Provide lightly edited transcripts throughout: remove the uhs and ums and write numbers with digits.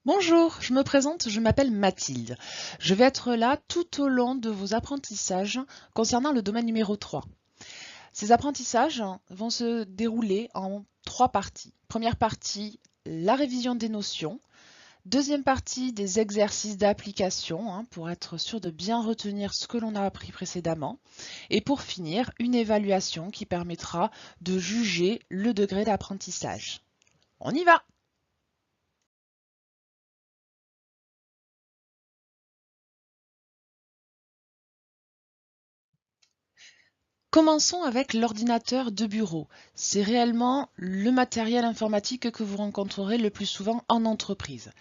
Bonjour, je me présente, je m'appelle Mathilde. Je vais être là tout au long de vos apprentissages concernant le domaine numéro 3. Ces apprentissages vont se dérouler en trois parties. Première partie, la révision des notions. Deuxième partie, des exercices d'application pour être sûr de bien retenir ce que l'on a appris précédemment. Et pour finir, une évaluation qui permettra de juger le degré d'apprentissage. On y va! Commençons avec l'ordinateur de bureau. C'est réellement le matériel informatique que vous rencontrerez le plus souvent en entreprise.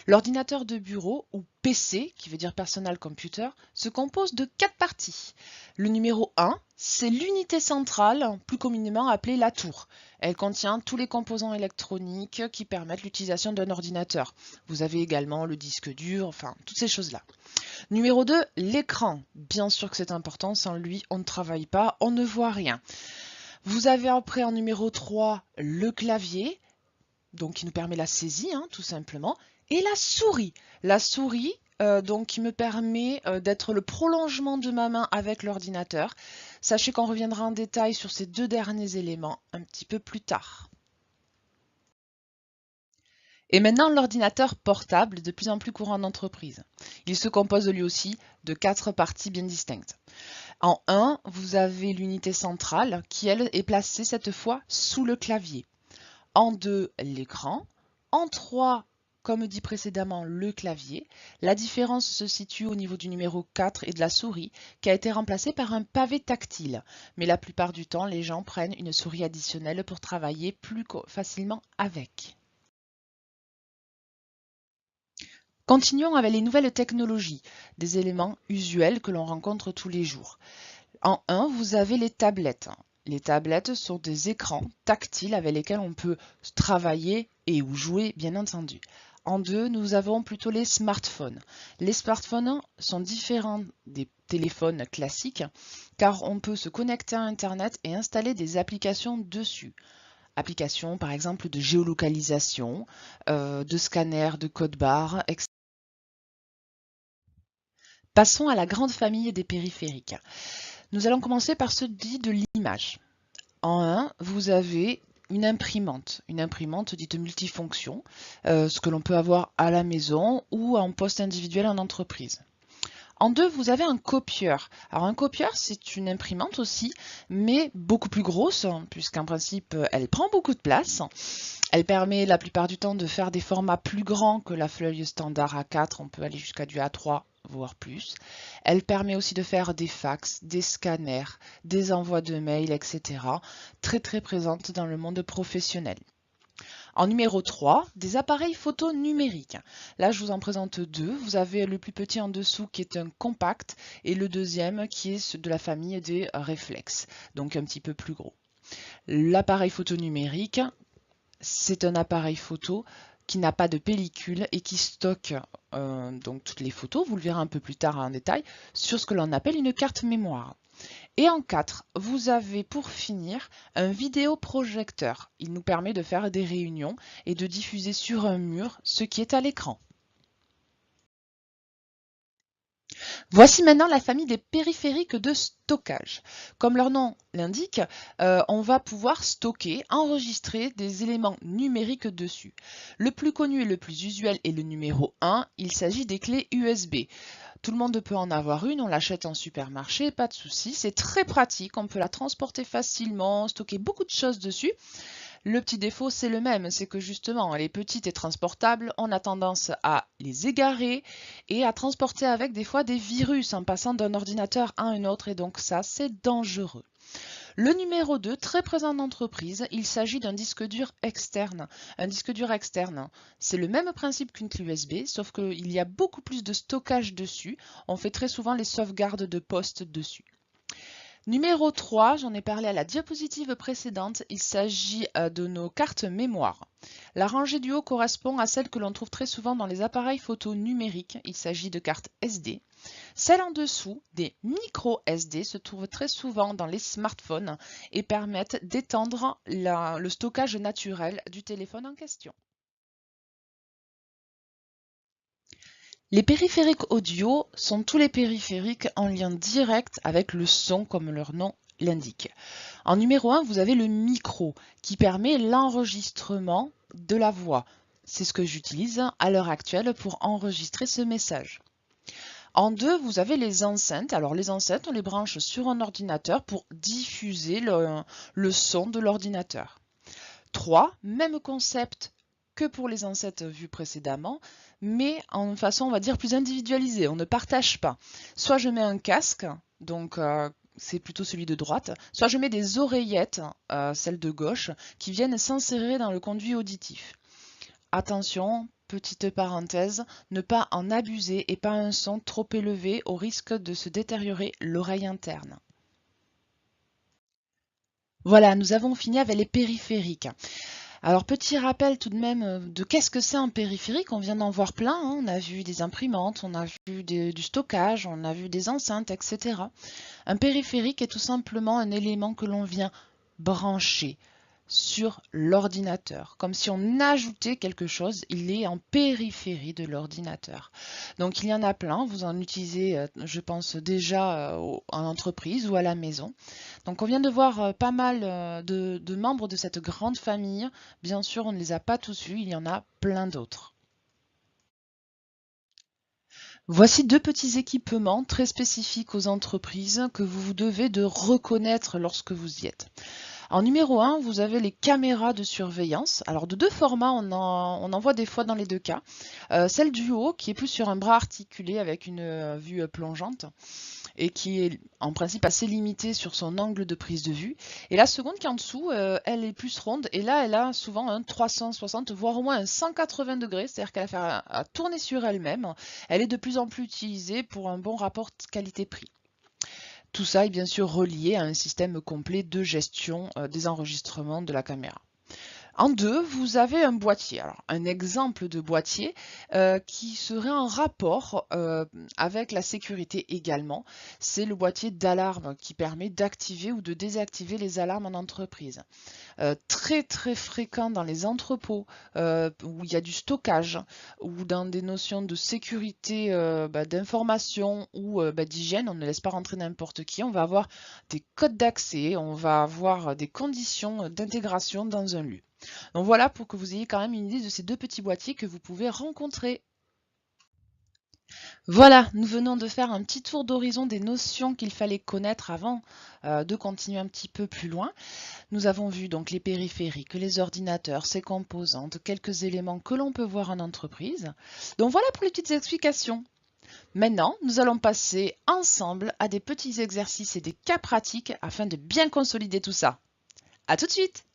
L'ordinateur de bureau, ou PC, qui veut dire Personal Computer, se compose de 4 parties. Le numéro 1, c'est l'unité centrale, plus communément appelée la tour. Elle contient tous les composants électroniques qui permettent l'utilisation d'un ordinateur. Vous avez également le disque dur, enfin, toutes ces choses-là. Numéro 2, l'écran. Bien sûr que c'est important, sans lui, on ne travaille pas, on ne voit rien. Vous avez après en numéro 3 le clavier, donc qui nous permet la saisie, tout simplement, et la souris. La souris, donc qui me permet d'être le prolongement de ma main avec l'ordinateur. Sachez qu'on reviendra en détail sur ces deux derniers éléments un petit peu plus tard. Et maintenant, l'ordinateur portable, de plus en plus courant en entreprise. Il se compose lui aussi de 4 parties bien distinctes. En 1, vous avez l'unité centrale qui, elle, est placée cette fois sous le clavier. En 2, l'écran. En 3, comme dit précédemment, le clavier. La différence se situe au niveau du numéro 4 et de la souris, qui a été remplacée par un pavé tactile. Mais la plupart du temps, les gens prennent une souris additionnelle pour travailler plus facilement avec. Continuons avec les nouvelles technologies, des éléments usuels que l'on rencontre tous les jours. En 1, vous avez les tablettes. Les tablettes sont des écrans tactiles avec lesquels on peut travailler et ou jouer, bien entendu. En 2, nous avons plutôt les smartphones. Les smartphones sont différents des téléphones classiques car on peut se connecter à Internet et installer des applications dessus. Applications par exemple de géolocalisation, de scanner, de code barre, etc. Passons à la grande famille des périphériques. Nous allons commencer par celui de l'image. En 1, vous avez une imprimante dite multifonction, ce que l'on peut avoir à la maison ou en poste individuel en entreprise. En 2, vous avez un copieur. Alors un copieur, c'est une imprimante aussi, mais beaucoup plus grosse, puisqu'en principe, elle prend beaucoup de place. Elle permet la plupart du temps de faire des formats plus grands que la feuille standard A4, on peut aller jusqu'à du A3, voire plus. Elle permet aussi de faire des fax, des scanners, des envois de mails, etc. Très très présente dans le monde professionnel. En numéro 3, des appareils photo numériques. Là, je vous en présente deux. Vous avez le plus petit en dessous qui est un compact et le deuxième qui est de la famille des réflexes, donc un petit peu plus gros. L'appareil photo numérique, c'est un appareil photo qui n'a pas de pellicule et qui stocke donc toutes les photos, vous le verrez un peu plus tard en détail, sur ce que l'on appelle une carte mémoire. Et en 4, vous avez pour finir un vidéoprojecteur. Il nous permet de faire des réunions et de diffuser sur un mur ce qui est à l'écran. Voici maintenant la famille des périphériques de stockage. Comme leur nom l'indique, on va pouvoir stocker, enregistrer des éléments numériques dessus. Le plus connu et le plus usuel est le numéro 1, il s'agit des clés USB. Tout le monde peut en avoir une, on l'achète en supermarché, pas de souci, c'est très pratique, on peut la transporter facilement, stocker beaucoup de choses dessus. Le petit défaut, c'est le même, c'est que justement, elle est petite et transportable, on a tendance à les égarer et à transporter avec des fois des virus en passant d'un ordinateur à un autre et donc ça, c'est dangereux. Le numéro 2, très présent en entreprise, il s'agit d'un disque dur externe. Un disque dur externe, c'est le même principe qu'une clé USB, sauf qu'il y a beaucoup plus de stockage dessus. On fait très souvent les sauvegardes de poste dessus. Numéro 3, j'en ai parlé à la diapositive précédente, il s'agit de nos cartes mémoire. La rangée du haut correspond à celle que l'on trouve très souvent dans les appareils photo numériques, il s'agit de cartes SD. Celles en dessous, des micro SD, se trouvent très souvent dans les smartphones et permettent d'étendre le stockage naturel du téléphone en question. Les périphériques audio sont tous les périphériques en lien direct avec le son comme leur nom l'indique. En numéro 1, vous avez le micro qui permet l'enregistrement de la voix. C'est ce que j'utilise à l'heure actuelle pour enregistrer ce message. En 2, vous avez les enceintes. Alors les enceintes, on les branche sur un ordinateur pour diffuser le son de l'ordinateur. 3, même concept que pour les enceintes vues précédemment, mais en façon, on va dire, plus individualisée. On ne partage pas. Soit je mets un casque, donc c'est plutôt celui de droite, soit je mets des oreillettes, celles de gauche, qui viennent s'insérer dans le conduit auditif. Attention, petite parenthèse, ne pas en abuser et pas un son trop élevé au risque de se détériorer l'oreille interne. Voilà, nous avons fini avec les périphériques. Alors, petit rappel tout de même de qu'est-ce que c'est un périphérique. On vient d'en voir plein, hein. On a vu des imprimantes, on a vu du stockage, on a vu des enceintes, etc. Un périphérique est tout simplement un élément que l'on vient brancher sur l'ordinateur. Comme si on ajoutait quelque chose, il est en périphérie de l'ordinateur. Donc il y en a plein, vous en utilisez, je pense, déjà en entreprise ou à la maison. Donc on vient de voir pas mal de membres de cette grande famille. Bien sûr, on ne les a pas tous vus, il y en a plein d'autres. Voici deux petits équipements très spécifiques aux entreprises que vous devez de reconnaître lorsque vous y êtes. En numéro 1, vous avez les caméras de surveillance. Alors de deux formats, on en voit des fois dans les deux cas. Celle du haut qui est plus sur un bras articulé avec une vue plongeante et qui est en principe assez limitée sur son angle de prise de vue. Et la seconde qui est en dessous, elle est plus ronde et là elle a souvent un 360 voire au moins un 180 degrés, c'est-à-dire qu'elle va faire à tourner sur elle-même. Elle est de plus en plus utilisée pour un bon rapport qualité-prix. Tout ça est bien sûr relié à un système complet de gestion des enregistrements de la caméra. En 2, vous avez un boîtier. Alors, un exemple de boîtier qui serait en rapport avec la sécurité également. C'est le boîtier d'alarme qui permet d'activer ou de désactiver les alarmes en entreprise. Très très fréquent dans les entrepôts où il y a du stockage ou dans des notions de sécurité d'information ou d'hygiène. On ne laisse pas rentrer n'importe qui. On va avoir des codes d'accès, on va avoir des conditions d'intégration dans un lieu. Donc voilà pour que vous ayez quand même une idée de ces deux petits boîtiers que vous pouvez rencontrer. Voilà, nous venons de faire un petit tour d'horizon des notions qu'il fallait connaître avant de continuer un petit peu plus loin. Nous avons vu donc les périphériques, les ordinateurs, ses composantes, quelques éléments que l'on peut voir en entreprise. Donc voilà pour les petites explications. Maintenant, nous allons passer ensemble à des petits exercices et des cas pratiques afin de bien consolider tout ça. À tout de suite!